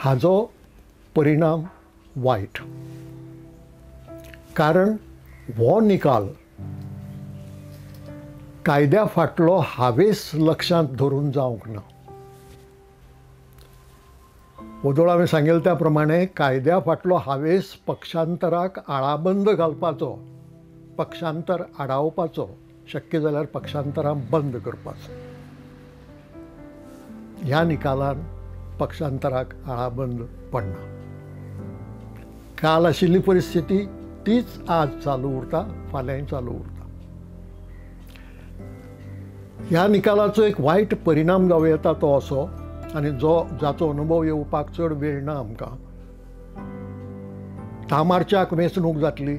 हाजो परिणाम वायट, कारण हो निकाल कायद्या फाटलो हावेस लक्षांत धरून जावंक ना. वदोळ हांवें सांगिल्ले त्या प्रमाणे कायद्या फाटलो हावेस पक्षांतराक आळाबंद घालपाचो, पक्षांतर आडावपाचो, शक्य जाल्यार पक्षांतरां बंद करपाचो. ह्या निकालान पक्षांतराक आळाबंद पडना. काल आशिल्ली परिस्थिती तीच आज चालू उरता, फाल्यांय चालू उरता. ह्या निकालाचो एक वायट परिणाम जावं येता तो असो, आनी जाचो अनुभव येवपाक चड वेळ ना आमकां. 10 मार्चाक वेंचणूक जातली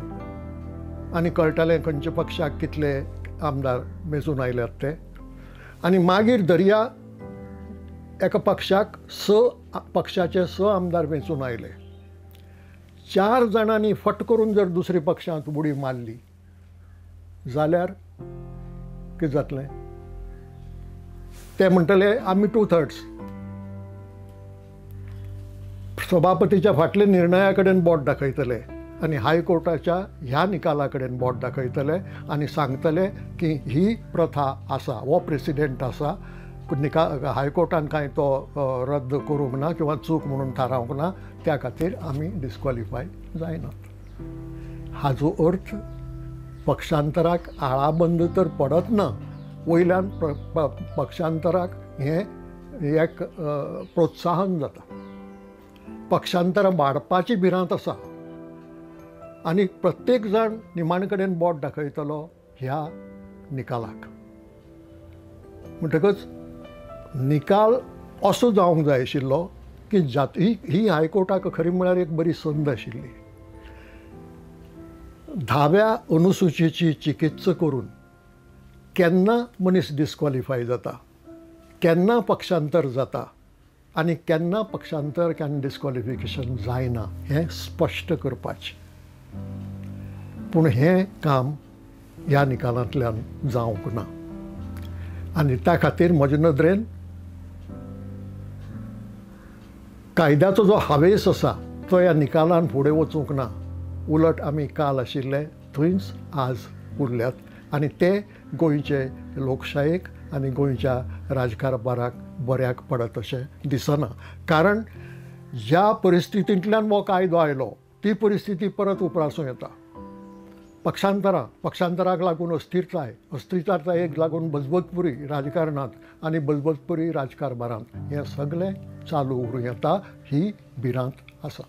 आनी कळटलें खंयच्या पक्षाक कितले आमदार वेंचून आयल्यात ते. आनी मागीर दर्या एका पक्षाक पक्षाचे 6 आमदार वेंचून आयले. 4 जाणांनी फट करून जर दुसऱ्या पक्षांत उडी मारली जाल्यार कितें जातलें? ते म्हणटले आमी 2/3. सभापतीच्या फाटल्या निर्णया कडेन बोट दाखयतले आनी हायकोर्टाच्या ह्या निकाला कडेन बोट दाखयतले आनी सांगतले की ही प्रथा आसा, हो प्रेसिडेंट आसा, हायकोर्टान कांय तो रद्द करूंक ना किंवा चूक म्हणून थारावंक ना, त्या खातीर आमी डिस्क्वॉलिफाय जायनात. हाजो अर्थ पक्षांतराक आळाबंद तर पडत ना, वयल्यान पक्षांतराक हें एक प्रोत्साहन जाता. पक्षांतरां वाडपाची भिरांत आसा आनी प्रत्येक जाण निमाणे कडेन बोट दाखयतलो ह्या निकालाक. म्हणटकच निकाल असो जावंक जाय आशिल्लो की ही हायकोर्टाक खरी म्हळ्यार एक बरी संद आशिल्ली. 10व्या अनुसुचीची चिकित्सा करून केन्ना मनीस डिस्क्वॉलिफाय जाता, केन्ना पक्षांतर जाता आनी केन्ना पक्षांतर केन्ना डिस्क्वॉलिफिकेशन जायना हें स्पश्ट करपाचें. पूण हें काम ह्या निकालांतल्यान जावंक ना. आनी त्या खातीर म्हजे नदरेन कायद्याचो जो हावेस आसा तो ह्या निकालान फुडें वचूंक ना. उलट आमी काल आशिल्ले थंयच आज उरल्यात आनी ते गोंयचे लोकशायेक आनी गोंयच्या राजकारबाराक बऱ्याक पडत अशें दिसना. कारण ज्या परिस्थितींतल्यान हो कायदो आयलो ती परिस्थिती परत उप्रासूं येता. पक्षांतराक लागून अस्थिरतायेक लागून बजबजपुरी राजकारणांत आनी बजबजपुरी राजकारबारांत हें सगळें चालू उरूं येता. ही भिरांत आसा.